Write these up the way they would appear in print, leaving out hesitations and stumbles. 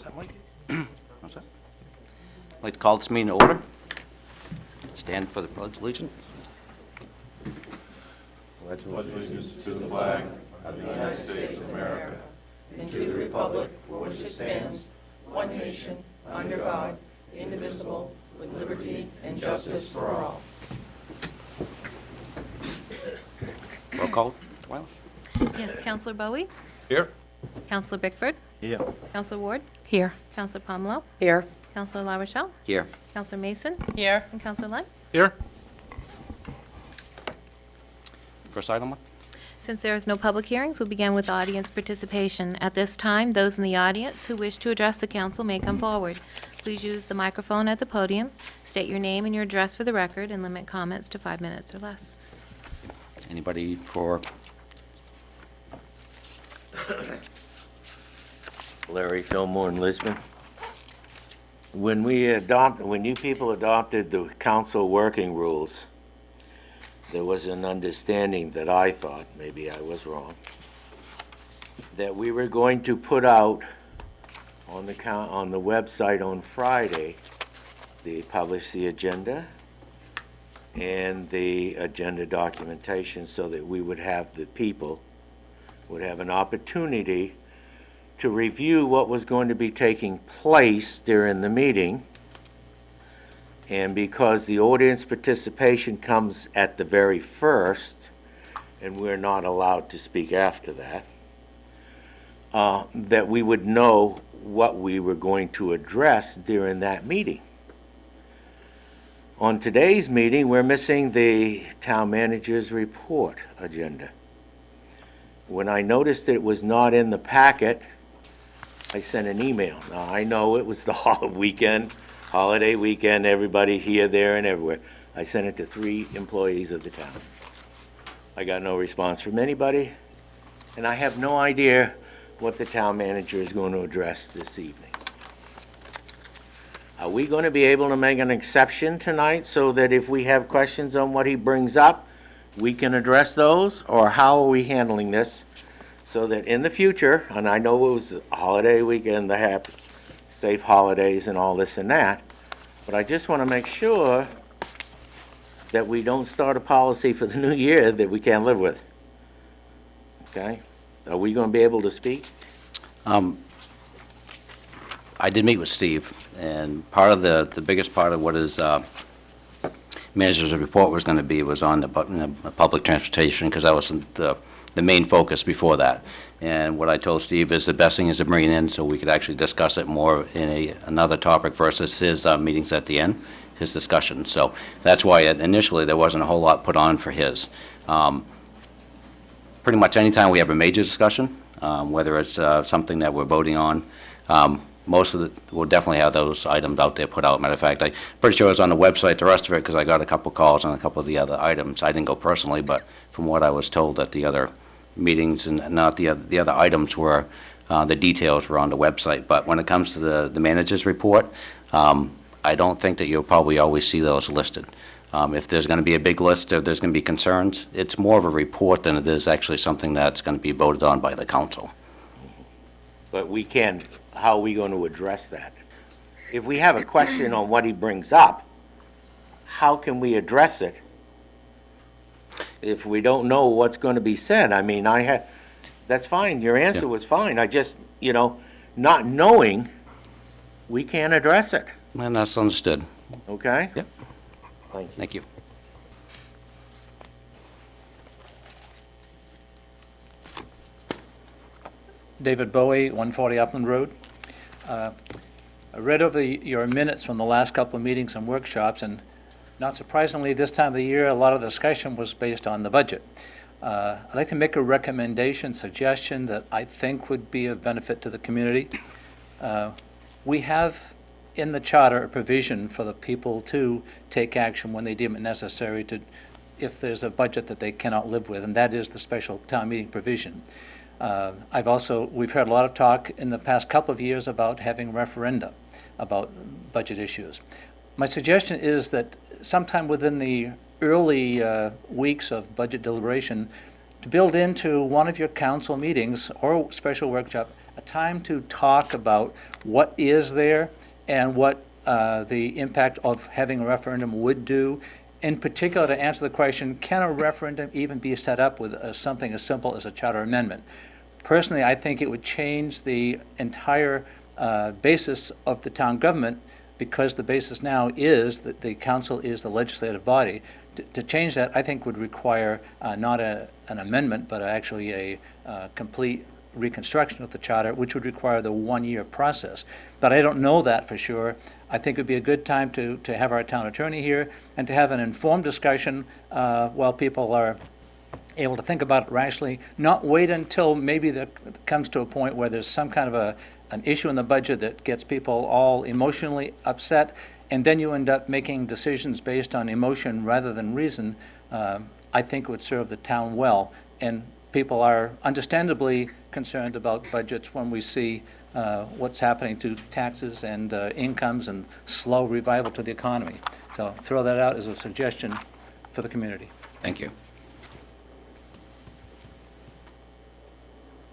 that Mike? How's that? I'd like to call this meeting to order. Stand for the Pledge of Allegiance. Pledge allegiance to the flag of the United States of America and to the republic for which it stands, one nation, under God, indivisible, with liberty and justice for all. Roll call. Well, Yes, Counselor Bowie? here. Counselor Bickford? Here. Counselor Ward? Here. Counselor Pomelo? Here. Counselor La Rochelle? Here. Counselor Mason? Here. And Counselor Lund? Here. First item. Since there is no public hearings, we'll begin with audience participation. At this time, those in the audience who wish to address the council may come forward. Please use the microphone at the podium, state your name and your address for the record, and limit comments to 5 minutes or less. Anybody for? Larry Fillmore in Lisbon. When you people adopted the council working rules, there was an understanding that I thought, maybe I was wrong, that we were going to put out on the website on Friday, they publish the agenda and the agenda documentation so that we would have, the people would have an opportunity to review what was going to be taking place during the meeting. And because the audience participation comes at the very first, and we're not allowed to speak after that, that we would know what we were going to address during that meeting. On today's meeting, we're missing the town manager's report agenda. When I noticed it was not in the packet, I sent an email. Now, I know it was the holiday weekend, everybody here, there, and everywhere. I sent it to 3 employees of the town. I got no response from anybody, and I have no idea what the town manager is going to address this evening. Are we going to be able to make an exception tonight so that if we have questions on what he brings up, we can address those? Or how are we handling this so that in the future, and I know it was a holiday weekend, they have safe holidays and all this and that, but I just want to make sure that we don't start a policy for the new year that we can't live with. Okay? Are we going to be able to speak? I did meet with Steve, and part of the biggest part of what his manager's report was going to be was on the public transportation, because that was the main focus before that. And what I told Steve is the best thing is to bring it in so we could actually discuss it more in another topic versus his meetings at the end, his discussion. So that's why initially there wasn't a whole lot put on for his. Pretty much anytime we have a major discussion, whether it's something that we're voting on, most of we'll definitely have those items out there put out. Matter of fact, I'm pretty sure it's on the website, the rest of it, because I got a couple calls on a couple of the other items. I didn't go personally, but from what I was told at the other meetings, and not the other items were, the details were on the website. But when it comes to the manager's report, I don't think that you'll probably always see those listed. If there's going to be a big list or there's going to be concerns, it's more of a report than it is actually something that's going to be voted on by the council. But we can, how are we going to address that? If we have a question on what he brings up, how can we address it if we don't know what's going to be said? I mean, that's fine, your answer was fine, I just, not knowing, we can't address it, And that's understood. okay? Yep. Thank you. Thank you. David Bowie, 140 Upland Road. I read over your minutes from the last couple of meetings and workshops, and not surprisingly, this time of the year, a lot of the discussion was based on the budget. I'd like to make a recommendation, suggestion that I think would be of benefit to the community. We have in the charter a provision for the people to take action when they deem it necessary to, if there's a budget that they cannot live with, and that is the special town meeting provision. We've heard a lot of talk in the past couple of years about having referenda about budget issues. My suggestion is that sometime within the early weeks of budget deliberation, to build into one of your council meetings or special workshop a time to talk about what is there and what the impact of having a referendum would do. In particular, to answer the question, can a referendum even be set up with something as simple as a charter amendment? Personally, I think it would change the entire basis of the town government, because the basis now is that the council is the legislative body. To change that, I think, would require not an amendment, but actually a complete reconstruction of the charter, which would require the one-year process. But I don't know that for sure. I think it would be a good time to have our town attorney here and to have an informed discussion while people are able to think about it rationally, not wait until maybe that comes to a point where there's some kind of an issue in the budget that gets people all emotionally upset, and then you end up making decisions based on emotion rather than reason. I think it would serve the town well. And people are understandably concerned about budgets when we see what's happening to taxes and incomes and slow revival to the economy. So throw that out as a suggestion for the community. Thank you.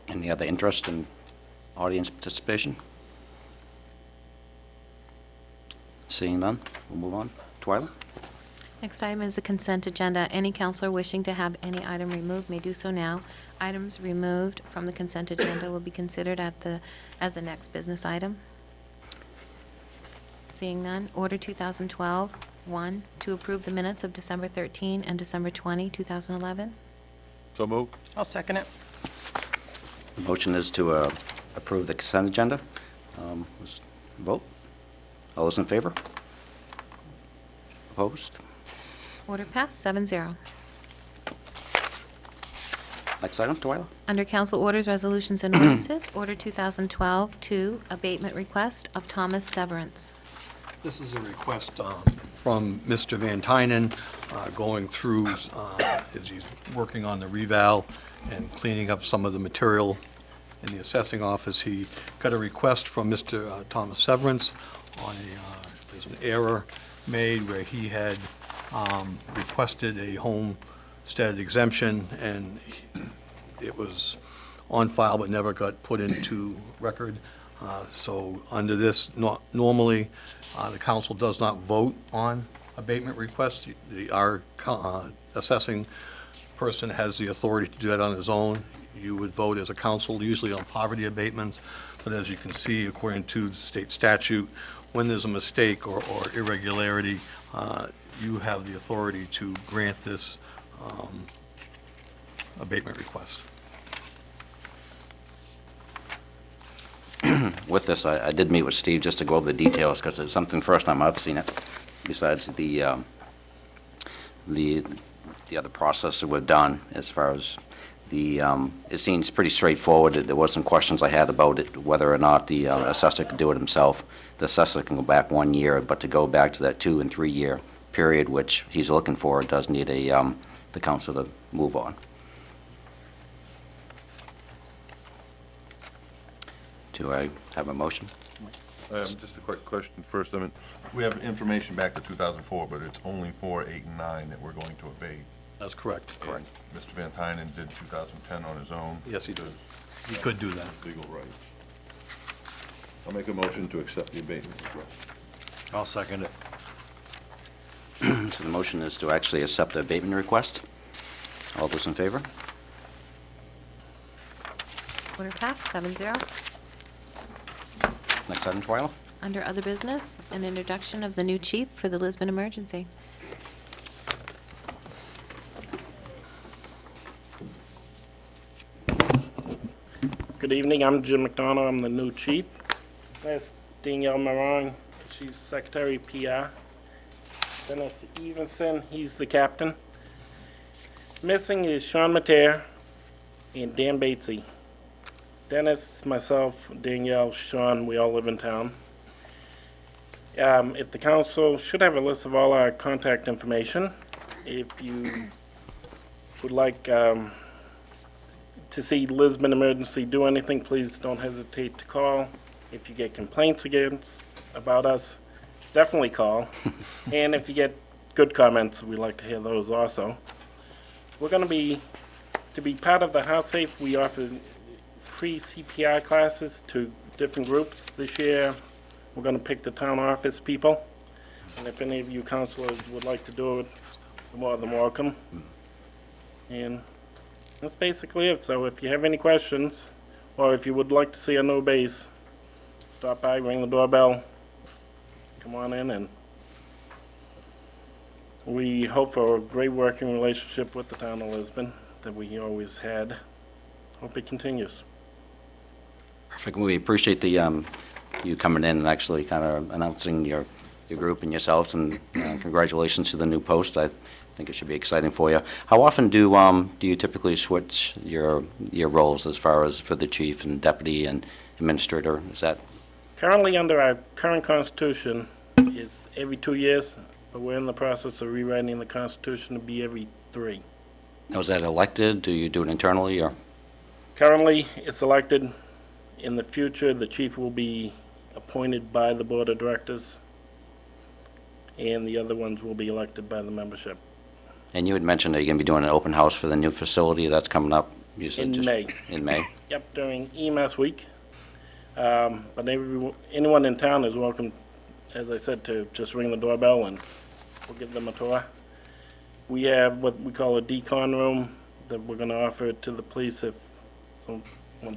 Any other interest in audience participation? Seeing none, we'll move on. Twyla? Next item is the consent agenda. Any counselor wishing to have any item removed may do so now. Items removed from the consent agenda will be considered as the next business item. Seeing none, Order 2012-1, to approve the minutes of December 13 and December 20, 2011. So moved. I'll second it. The motion is to approve the consent agenda. Vote. All those in favor? Opposed? Order passed, 7-0. Next item, Twyla? Under Council Orders, Resolutions, and Ordinances, Order 2012-2, abatement request of Thomas Severance. This is a request from Mr. Van Tynen, going through, as he's working on the reval and cleaning up some of the material in the assessing office. He got a request from Mr. Thomas Severance on there's an error made where he had requested a homestead exemption, and it was on file but never got put into record. So under this, normally, the council does not vote on abatement requests. Our assessing person has the authority to do that on his own. You would vote as a council, usually on poverty abatements, but as you can see, according to the state statute, when there's a mistake or irregularity, you have the authority to grant this abatement request. With this, I did meet with Steve just to go over the details, because it's something, first time I've seen it, besides the other process that we've done as far as it seems pretty straightforward. There was some questions I had about it, whether or not the assessor could do it himself. The assessor can go back 1 year, but to go back to that 2- and 3-year period, which he's looking for, it does need the council to move on. Do I have a motion? Just a quick question first. I mean, we have information back to 2004, but it's only for 8 and 9 that we're going to abate. That's correct. And Mr. Van Tynen did 2010 on his own. Yes, he did. because He could do that. Legal rights. I'll make a motion to accept the abatement request. I'll second it. So the motion is to actually accept the abatement request. All those in favor? Order passed, 7-0. Next item, Twyla? Under Other Business, an introduction of the new chief for the Lisbon emergency. Good evening, I'm Jim McDonough, I'm the new chief. That's Danielle Marong, she's Secretary PR. Dennis Evenson, he's the captain. Missing is Sean Mateer and Dan Batesy. Dennis, myself, Danielle, Sean, we all live in town. If the council should have a list of all our contact information. If you would like to see Lisbon Emergency do anything, please don't hesitate to call. If you get complaints about us, definitely call. And if you get good comments, we'd like to hear those also. We're going to be part of the House Safe, we offer free CPR classes to different groups. This year, we're going to pick the town office people. And if any of you councilors would like to do it, you're more than welcome. And that's basically it. So if you have any questions, or if you would like to see a new base, stop by, ring the doorbell, come on in, and we hope for a great working relationship with the town of Lisbon that we always had. Hope it continues. Perfect. We appreciate the, you coming in and actually kind of announcing your group and yourselves, and congratulations to the new post. I think it should be exciting for you. How often do you typically switch your roles as far as for the chief and deputy and administrator? Is that? Currently, under our current constitution, it's every 2 years, but we're in the process of rewriting the constitution to be every 3. Now, is that elected? Do you do it internally, or? Currently, it's elected. In the future, the chief will be appointed by the board of directors, and the other ones will be elected by the membership. And you had mentioned that you're going to be doing an open house for the new facility that's coming up. You said In just May. In May? Yep, during EMS week. But anyone in town is welcome, as I said, to just ring the doorbell and we'll give them a tour. We have what we call a decon room that we're going to offer to the police if someone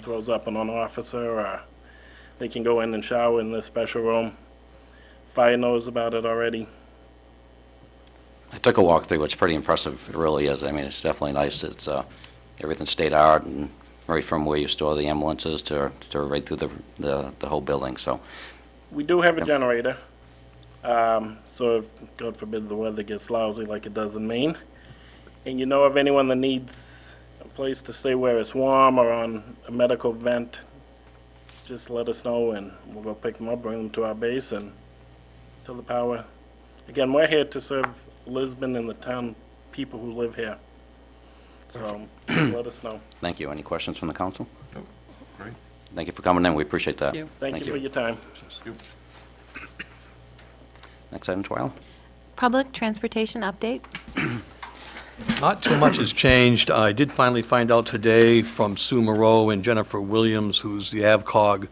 throws up on an officer, or they can go in and shower in this special room. Fire knows about it already. I took a walk through. It's pretty impressive. It really is. I mean, it's definitely nice. It's everything's state of art, and right from where you store the ambulances to right through the whole building. So We do have a generator, so if, God forbid, the weather gets lousy like it does in Maine, and you know of anyone that needs a place to stay where it's warm or on a medical vent, just let us know and we'll go pick them up, bring them to our base, and till the power. Again, we're here to serve Lisbon and the town people who live here. So just let us know. thank you. Any questions from the council? Nope. Great. Thank you for coming in. We appreciate that. Thank you for your time. Thank you. Next item, Twyla. Public transportation update. Not too much has changed. I did finally find out today from Sue Moreau and Jennifer Williams, who's the AvCog.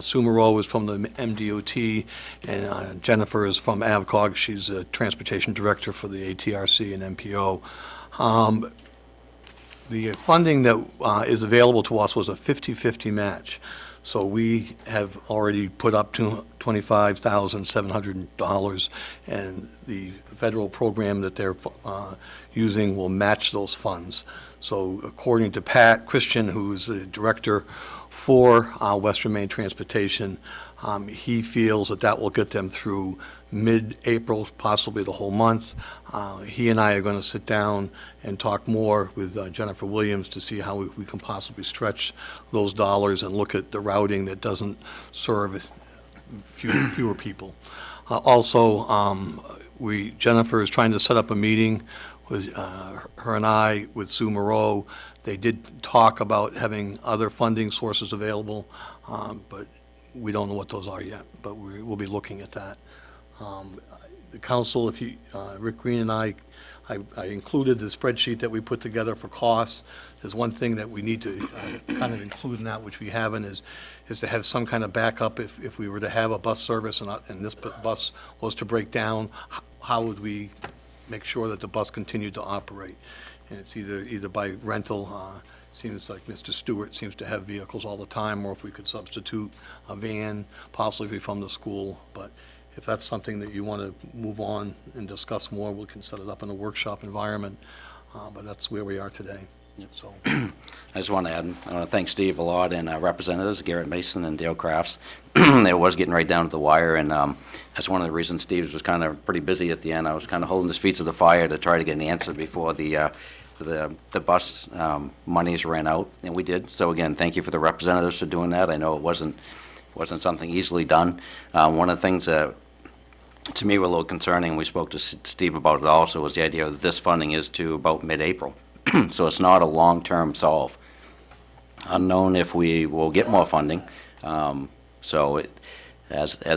Sue Moreau is from the MDOT, and Jennifer is from AvCog. She's a transportation director for the ATRC and MPO. The funding that is available to us was a 50-50 match. So we have already put up to $25,700, and the federal program that they're using will match those funds. So according to Pat Christian, who's the director for Western Maine Transportation, he feels that that will get them through mid-April, possibly the whole month. He and I are going to sit down and talk more with Jennifer Williams to see how we can possibly stretch those dollars and look at the routing that doesn't serve fewer people. Also, Jennifer is trying to set up a meeting with her and I with Sue Moreau. They did talk about having other funding sources available, but we don't know what those are yet, but we'll be looking at that. The council, Rick Green and I included the spreadsheet that we put together for costs. There's one thing that we need to kind of include in that, which we haven't, is to have some kind of backup if we were to have a bus service and this bus was to break down, how would we make sure that the bus continued to operate? And it's either by rental, seems like Mr. Stewart seems to have vehicles all the time, or if we could substitute a van, possibly from the school. But if that's something that you want to move on and discuss more, we can set it up in a workshop environment. But that's where we are today. So, I just want to add, I want to thank Steve a lot and representatives, Garrett Mason and Dale Crafts. It was getting right down to the wire, and that's one of the reasons Steve was kind of pretty busy at the end. I was kind of holding his feet to the fire to try to get an answer before the bus monies ran out, and we did. So again, thank you for the representatives for doing that. I know it wasn't something easily done. One of the things that to me were a little concerning, we spoke to Steve about it also, was the idea that this funding is to about mid-April. So it's not a long-term solve. Unknown if we will get more funding. As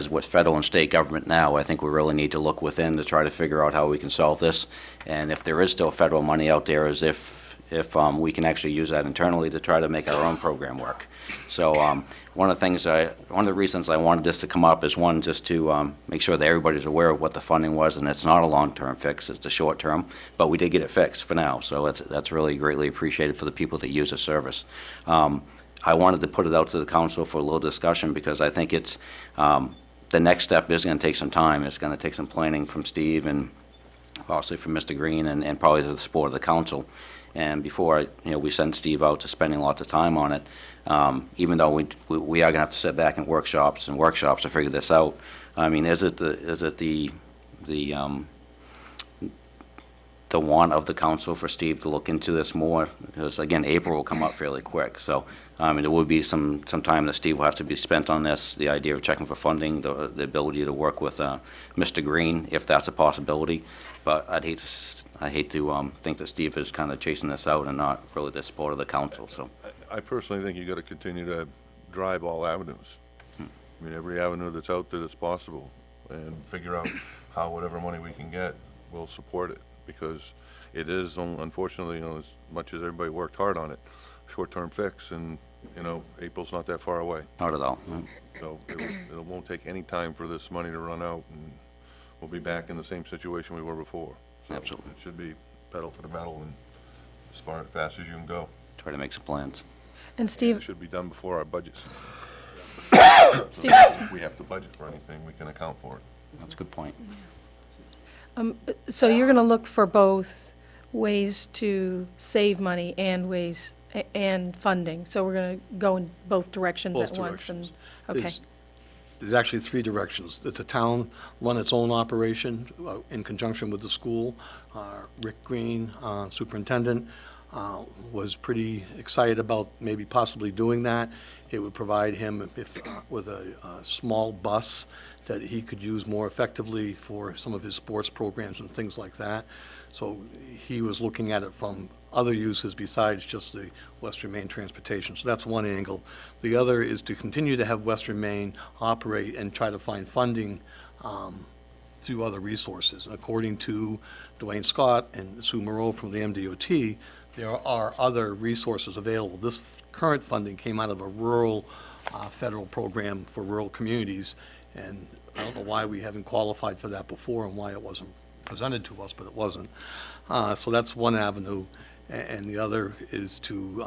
with federal and state government now, I think we really need to look within to try to figure out how we can solve this. And if there is still federal money out there, as if if we can actually use that internally to try to make our own program work. So one of the reasons I wanted this to come up is, one, just to make sure that everybody's aware of what the funding was, and it's not a long-term fix, it's the short-term, but we did get it fixed for now, so that's really greatly appreciated for the people that use the service. I wanted to put it out to the council for a little discussion, because I think it's, the next step is going to take some time. It's going to take some planning from Steve and possibly from Mr. Green, and probably the support of the council. And before we send Steve out to spending lots of time on it, even though we are going to have to sit back in workshops to figure this out. I mean, is it the want of the council for Steve to look into this more? Because again, April will come up fairly quick, so I mean, there will be some time that Steve will have to be spent on this. The idea of checking for funding, the ability to work with Mr. Green, if that's a possibility. But I'd hate to think that Steve is kind of chasing this out and not really the support of the council. So I personally think you got to continue to drive all avenues. I mean, every avenue that's out there that's possible, and figure out how whatever money we can get, we'll support it, because it is, unfortunately, as much as everybody worked hard on it, short-term fix, and April's not that far away. not at all. So it won't take any time for this money to run out, and we'll be back in the same situation we were before. So Absolutely. it should be pedal to the metal and as fast as you can go. Try to make some plans. And It Steve, should be done before our budgets. Steve, If we have to budget for anything, we can account for it. That's a good point. so you're going to look for both ways to save money and funding. So we're going to go in both directions Both at once. directions. Okay. There's actually three directions. That the town run its own operation in conjunction with the school. Rick Green, superintendent, was pretty excited about maybe possibly doing that. It would provide him with a small bus that he could use more effectively for some of his sports programs and things like that. So he was looking at it from other uses besides just the Western Maine transportation. So that's one angle. The other is to continue to have Western Maine operate and try to find funding through other resources. According to Dwayne Scott and Sue Moreau from the MDOT, there are other resources available. This current funding came out of a rural federal program for rural communities, and I don't know why we haven't qualified for that before and why it wasn't presented to us, but it wasn't. So that's one avenue, and the other is to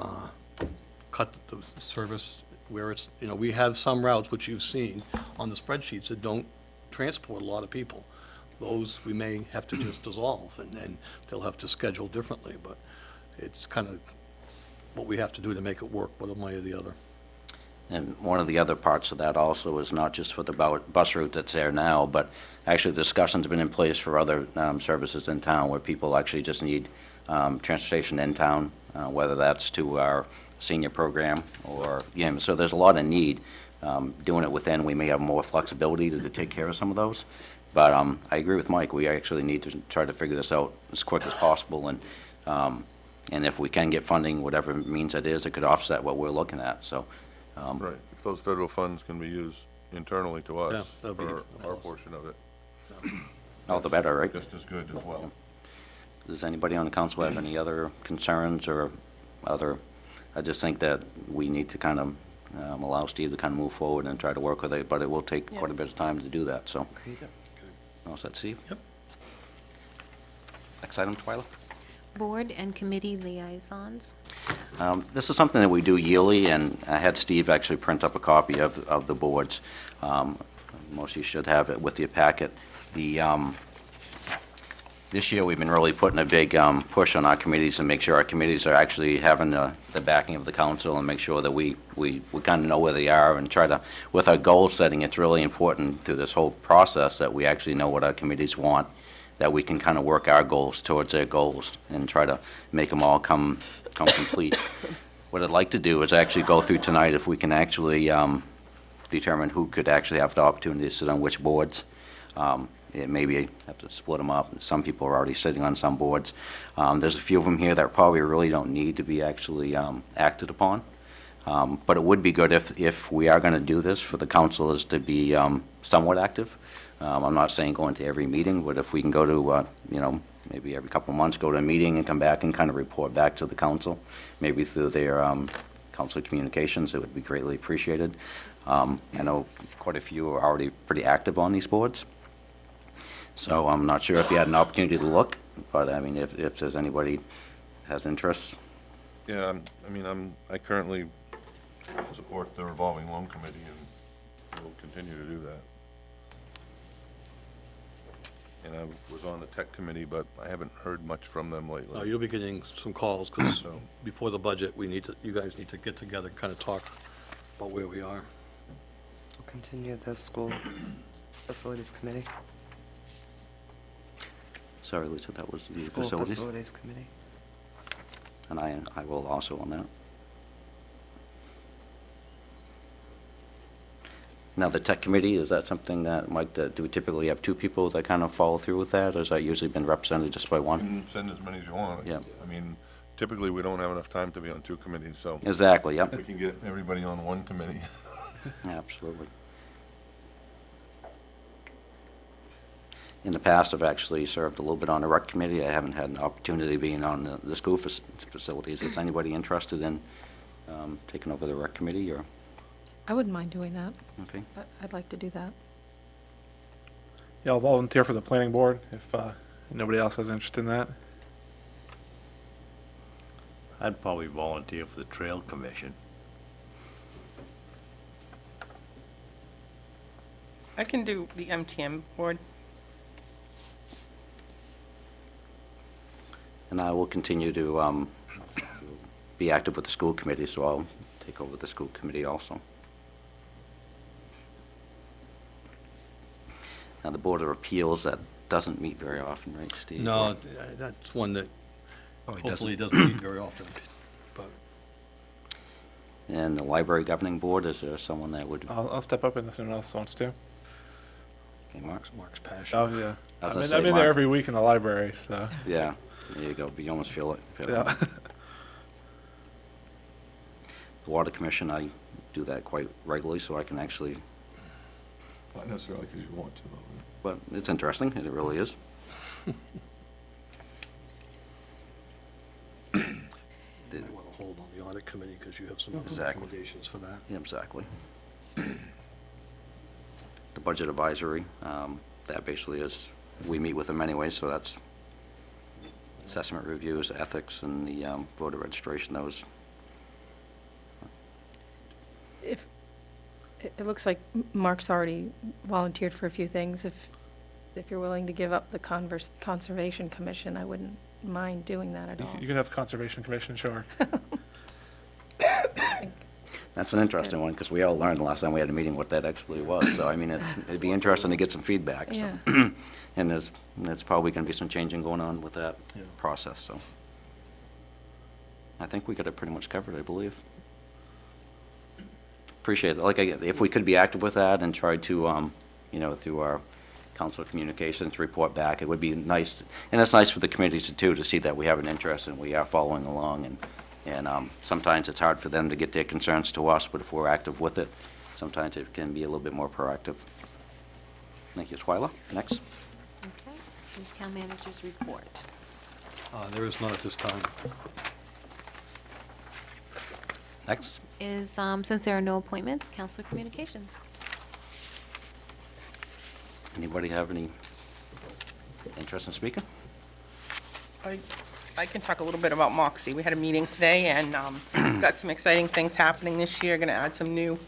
cut the service where it's, we have some routes, which you've seen on the spreadsheets, that don't transport a lot of people. Those we may have to just dissolve, and then they'll have to schedule differently, but it's kind of what we have to do to make it work, one way or the other. And one of the other parts of that also is not just for the bus route that's there now, but actually the discussion's been in place for other services in town where people actually just need transportation in town, whether that's to our senior program or, so there's a lot of need. Doing it within, we may have more flexibility to take care of some of those. But I agree with Mike, we actually need to try to figure this out as quick as possible, and if we can get funding, whatever means it is, it could offset what we're looking at, so. Right, if those federal funds can be used internally to Yeah, us that'd be for our awesome. portion of it, All the better, right? just as good as well. Does anybody on the council have any other concerns or other, I just think that we need to kind of allow Steve to kind of move forward and try to work with it, but it will take quite a bit of time to do that, so. All set, Steve? Yep. Next item, Twyla? Board and committee liaisons. This is something that we do yearly, and I had Steve actually print up a copy of the boards. Most of you should have it with your packet. This year, we've been really putting a big push on our committees to make sure our committees are actually having the backing of the council and make sure that we kind of know where they are and try to, with our goal setting, it's really important through this whole process that we actually know what our committees want, that we can kind of work our goals towards their goals and try to make them all come complete. What I'd like to do is actually go through tonight if we can actually determine who could actually have the opportunity to sit on which boards. Maybe have to split them up. Some people are already sitting on some boards. There's a few of them here that probably really don't need to be actually acted upon. But it would be good if we are going to do this for the councilors to be somewhat active. I'm not saying go into every meeting, but if we can go to, maybe every couple of months, go to a meeting and come back and kind of report back to the council, maybe through their council communications. It would be greatly appreciated. I know quite a few are already pretty active on these boards, so I'm not sure if you had an opportunity to look, but I mean, if there's anybody has interest. Yeah, I currently support the revolving loan committee, and will continue to do that. And I was on the tech committee, but I haven't heard much from them lately. You'll be getting some calls, because before the budget, you guys need to get together and kind of talk about where we are. We'll continue the school facilities committee. Sorry, Lisa, that was the School facilities? facilities committee. And I will also on that. Now, the tech committee, is that something that, Mike, do we typically have two people that kind of follow through with that, or has that usually been represented just by You one? can send as many as you want. Yeah. Typically, we don't have enough time to be on two committees, so Exactly, yep. we can get everybody on one committee. Absolutely. In the past, I've actually served a little bit on the rec committee. I haven't had an opportunity being on the school facilities. Is anybody interested in taking over the rec committee, or, I wouldn't mind doing that. okay? I'd like to do that. Yeah, I'll volunteer for the planning board if nobody else has interest in that. I'd probably volunteer for the trail commission. I can do the MTM board. And I will continue to be active with the school committee, so I'll take over the school committee also. Now, the Board of Appeals, that doesn't meet very often, right, Steve? No, that's one that Oh, he hopefully doesn't meet very often, but And the Library Governing Board, is there someone that would, I'll step up unless anyone else wants to. okay, Mark? Mark's passionate. Oh, yeah. I was I'm gonna in, say, I'm in Mark. there every week in the library, so. Yeah, there you go, but you almost feel it. Yeah. The Water Commission, I do that quite regularly, so I can actually, Not necessarily because you want to, though. but it's interesting, it really is. You might want to hold on the audit committee, because you have some Exactly. recommendations for that. Yeah, exactly. The Budget Advisory, that basically is, we meet with them anyway, so that's assessment reviews, ethics, and the voter registration, those. If, it looks like Mark's already volunteered for a few things. If you're willing to give up the Conservation Commission, I wouldn't mind doing that at all. You can have Conservation Commission, sure. That's an interesting one, because we all learned the last time we had a meeting what that actually was, so I mean, it'd be interesting to get some feedback, so. Yeah. And there's probably gonna be some changing going on with that Yeah. process, so. I think we got it pretty much covered, I believe. Appreciate it. Like, if we could be active with that and try to, through our council communications, report back, it would be nice. And it's nice for the committees too, to see that we have an interest and we are following along. And sometimes it's hard for them to get their concerns to us, but if we're active with it, sometimes it can be a little bit more proactive. Thank you. Twyla, next. Okay, this town manager's report. There is none at this time. Next. Is, since there are no appointments, council communications. Anybody have any interest in speaking? I can talk a little bit about Moxie. We had a meeting today, and got some exciting things happening this year. Going to add some new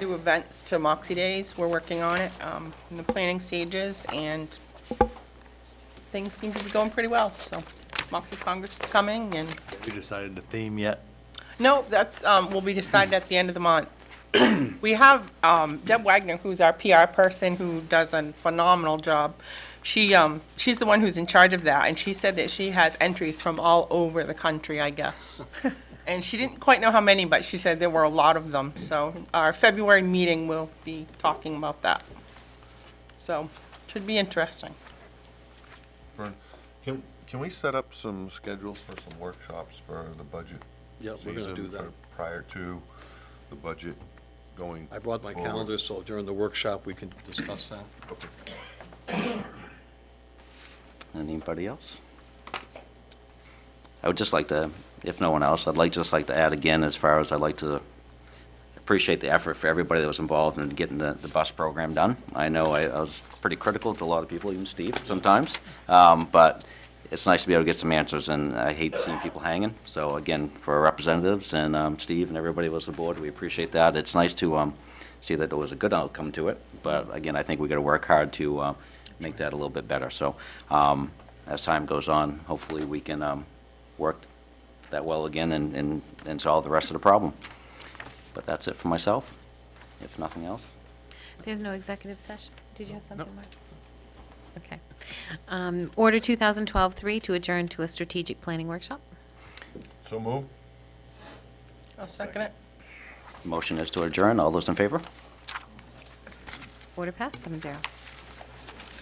events to Moxie Days. We're working on it in the planning stages, and things seem to be going pretty well. So Moxie Congress is coming, and Have you decided the theme yet? no, that's will be decided at the end of the month. We have Deb Wagner, who's our PR person, who does a phenomenal job. She's the one who's in charge of that, and she said that she has entries from all over the country, I guess. And she didn't quite know how many, but she said there were a lot of them. So our February meeting will be talking about that. So should be interesting. Vern, can we set up some schedules for some workshops for the budget Yeah, we're going to do season that. for prior to the budget going? I brought my forward? calendar, so during the workshop, we can discuss that. Anybody else? I would just like to, if no one else, just like to add again, as far as I'd like to appreciate the effort for everybody that was involved in getting the bus program done. I know I was pretty critical to a lot of people, even Steve sometimes, but it's nice to be able to get some answers, and I hate seeing people hanging. So again, for our representatives and Steve and everybody who was aboard, we appreciate that. It's nice to see that there was a good outcome to it, but again, I think we got to work hard to make that a little bit better. So as time goes on, hopefully we can work that well again and solve the rest of the problem. But that's it for myself, if nothing else. There's no executive session. Did you have something, Mark? Okay. Order 2012-3 to adjourn to a strategic planning workshop. So move. I'll second it. Motion is to adjourn. All those in favor? Order passed, 7-0.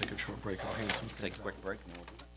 Take a short break, I'll hand some things Take a out. quick break. and we'll do that.